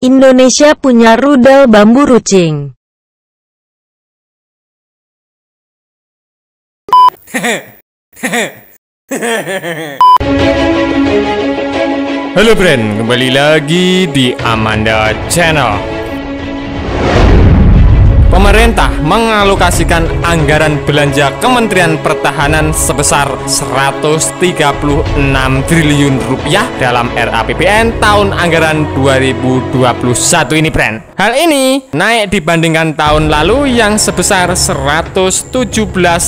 Indonesia punya rudal bambu rucing. Halo friend, kembali lagi di Amanda Channel. Pemerintah mengalokasikan anggaran belanja Kementerian Pertahanan sebesar 136 triliun rupiah dalam RAPBN tahun anggaran 2021 ini, friend. Hal ini naik dibandingkan tahun lalu yang sebesar 117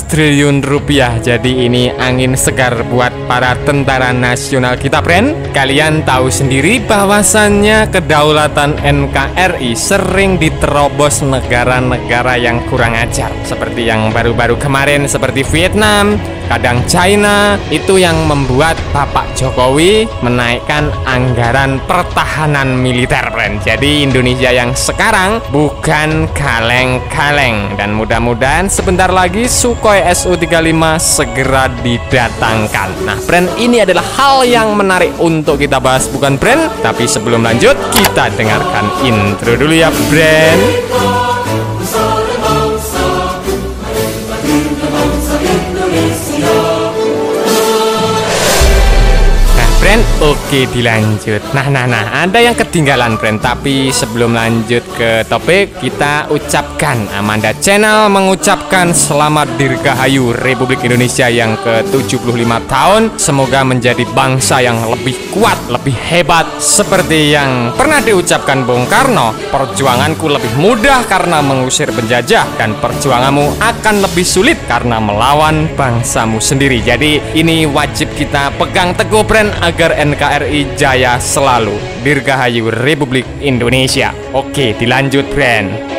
triliun rupiah. Jadi ini angin segar buat para tentara nasional kita, friend. Kalian tahu sendiri bahwasannya kedaulatan NKRI sering diterobos negara-negara yang kurang ajar, seperti yang baru-baru kemarin seperti Vietnam, kadang China. Itu yang membuat Bapak Jokowi menaikkan anggaran pertahanan militer, friend. Jadi Indonesia yang sekarang bukan kaleng-kaleng, dan mudah-mudahan sebentar lagi Sukhoi Su-35 segera didatangkan. Nah, friend, ini adalah hal yang menarik untuk kita bahas, bukan, friend? Tapi sebelum lanjut, kita dengarkan intro dulu ya, friend. Oke, dilanjut. Nah, ada yang ketinggalan, friend. Tapi sebelum lanjut ke topik, kita ucapkan, Amanda Channel mengucapkan selamat Dirgahayu Republik Indonesia yang ke-75 tahun. Semoga menjadi bangsa yang lebih kuat, lebih hebat, seperti yang pernah diucapkan Bung Karno. Perjuanganku lebih mudah karena mengusir penjajah, dan perjuanganmu akan lebih sulit karena melawan bangsamu sendiri. Jadi ini wajib kita pegang teguh, friend, agar NKRI jaya selalu. Dirgahayu Republik Indonesia. Oke, dilanjut, friend.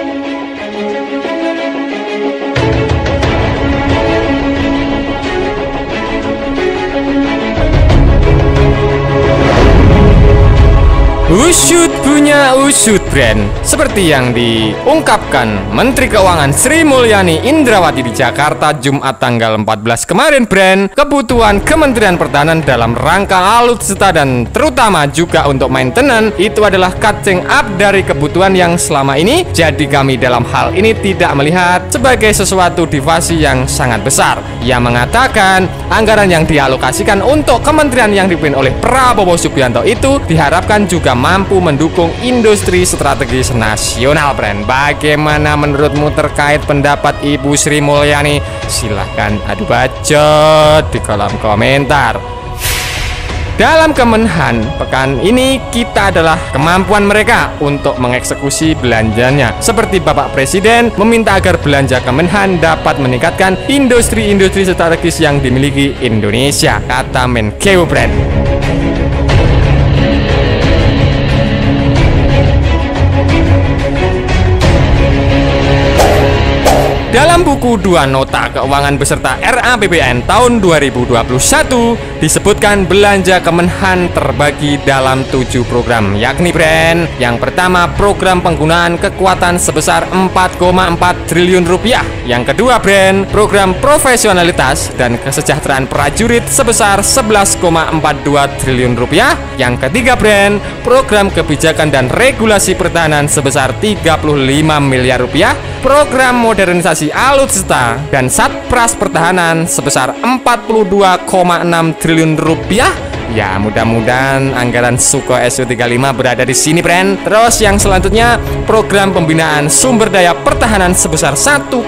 Usut punya usut, friend. Seperti yang diungkapkan Menteri Keuangan Sri Mulyani Indrawati di Jakarta Jumat tanggal 14 kemarin, friend, kebutuhan Kementerian Pertahanan dalam rangka alutsista dan terutama juga untuk maintenance itu adalah catching up dari kebutuhan yang selama ini. Jadi kami dalam hal ini tidak melihat sebagai sesuatu divasi yang sangat besar. Ia mengatakan anggaran yang dialokasikan untuk kementerian yang dipimpin oleh Prabowo Subianto itu diharapkan juga mampu mendukung industri strategis nasional, friend. Bagaimana menurutmu terkait pendapat Ibu Sri Mulyani? Silahkan adu bacot di kolom komentar. Dalam Kemenhan pekan ini kita adalah kemampuan mereka untuk mengeksekusi belanjanya. Seperti Bapak Presiden meminta agar belanja Kemenhan dapat meningkatkan industri-industri strategis yang dimiliki Indonesia, kata Menkeu, friend. Dalam buku 2 nota keuangan beserta RAPBN tahun 2021 disebutkan belanja Kemenhan terbagi dalam 7 program, yakni, friend, yang pertama program penggunaan kekuatan sebesar 4,4 triliun rupiah. Yang kedua, friend, program profesionalitas dan kesejahteraan prajurit sebesar 11,42 triliun rupiah. Yang ketiga, friend, program kebijakan dan regulasi pertahanan sebesar 35 miliar rupiah. Program modernisasi alutsista dan Satpras Pertahanan sebesar 42,6 triliun rupiah. Ya, mudah-mudahan anggaran Sukhoi Su-35 berada di sini, friend. Terus yang selanjutnya, program pembinaan sumber daya pertahanan sebesar 1,6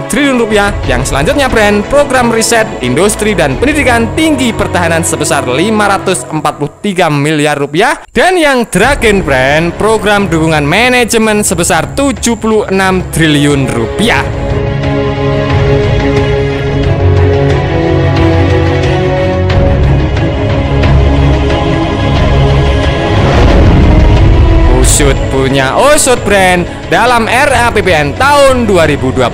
triliun rupiah. Yang selanjutnya, friend, program riset, industri dan pendidikan tinggi pertahanan sebesar 543 miliar rupiah. Dan yang terakhir, friend, program dukungan manajemen sebesar 76 triliun rupiah. Usut punya usut, friend. Dalam RAPBN tahun 2021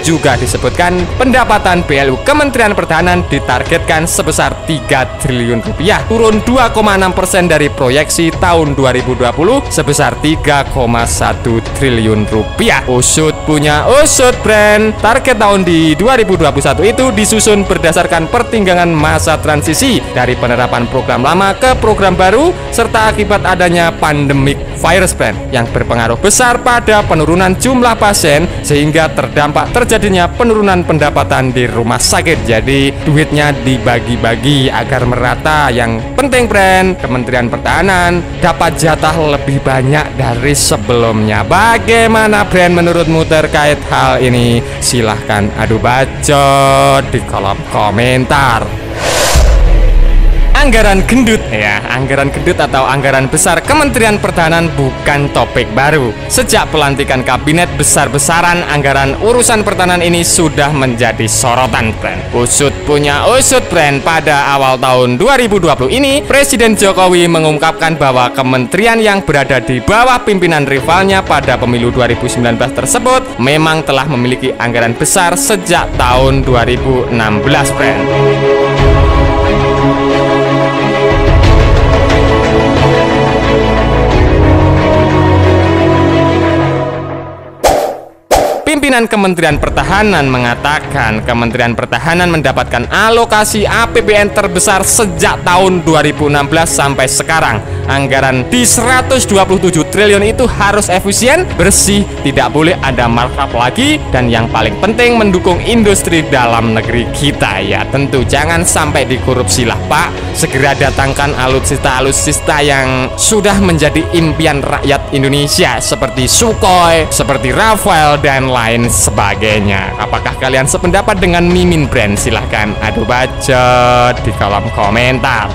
juga disebutkan pendapatan BLU Kementerian Pertahanan ditargetkan sebesar 3 triliun rupiah, turun 2,6% dari proyeksi tahun 2020 sebesar 3,1 triliun rupiah. Usut punya usut, friend. Target tahun di 2021 itu disusun berdasarkan pertimbangan masa transisi dari penerapan program lama ke program baru serta akibat adanya pandemik virus virus brand yang berpengaruh besar pada penurunan jumlah pasien sehingga terdampak terjadinya penurunan pendapatan di rumah sakit. Jadi duitnya dibagi-bagi agar merata. Yang penting brand Kementerian Pertahanan dapat jatah lebih banyak dari sebelumnya. Bagaimana brand menurutmu terkait hal ini? Silahkan adu bacot di kolom komentar. Anggaran gendut ya, anggaran gendut atau anggaran besar Kementerian Pertahanan bukan topik baru. Sejak pelantikan kabinet besar-besaran, anggaran urusan pertahanan ini sudah menjadi sorotan brand. Usut punya usut brand, pada awal tahun 2020 ini Presiden Jokowi mengungkapkan bahwa kementerian yang berada di bawah pimpinan rivalnya pada pemilu 2019 tersebut memang telah memiliki anggaran besar sejak tahun 2016 brand. Pimpinan Kementerian Pertahanan mengatakan Kementerian Pertahanan mendapatkan alokasi APBN terbesar sejak tahun 2016 sampai sekarang. Anggaran di 127 triliun itu harus efisien, bersih, tidak boleh ada markup lagi, dan yang paling penting mendukung industri dalam negeri kita. Ya tentu jangan sampai dikorupsi lah Pak. Segera datangkan alutsista-alutsista yang sudah menjadi impian rakyat Indonesia seperti Sukhoi, seperti Rafael, dan lain sebagainya. Apakah kalian sependapat dengan Mimin brand? Silahkan adu bacot di kolom komentar.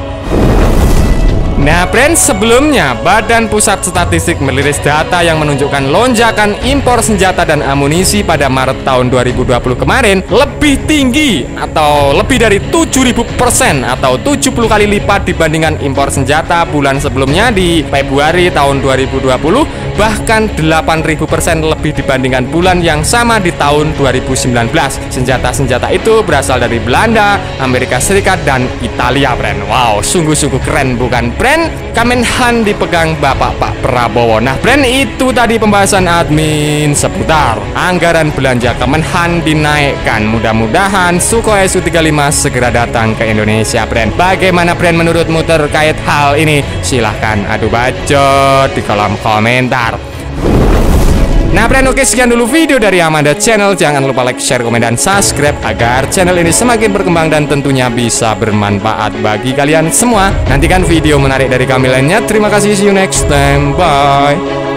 Nah brand, sebelumnya Badan Pusat Statistik merilis data yang menunjukkan lonjakan impor senjata dan amunisi pada Maret tahun 2020 kemarin lebih tinggi atau lebih dari 7.000% atau 70 kali lipat dibandingkan impor senjata bulan sebelumnya di Februari tahun 2020, bahkan 8.000% lebih dibandingkan bulan yang sama di tahun 2019. Senjata-senjata itu berasal dari Belanda, Amerika Serikat, dan Italia brand. Wow, sungguh-sungguh keren bukan brand? Kemenhan dipegang Bapak Pak Prabowo. Nah brand, itu tadi pembahasan admin seputar anggaran belanja Kemenhan dinaikkan. Mudah-mudahan Sukhoi Su-35 segera datang ke Indonesia brand. Bagaimana brand menurutmu terkait hal ini? Silahkan adu bacot di kolom komentar. Nah brand, oke, sekian dulu video dari Amanda Channel. Jangan lupa like, share, komen, dan subscribe agar channel ini semakin berkembang dan tentunya bisa bermanfaat bagi kalian semua. Nantikan video menarik dari kami lainnya. Terima kasih, see you next time, bye.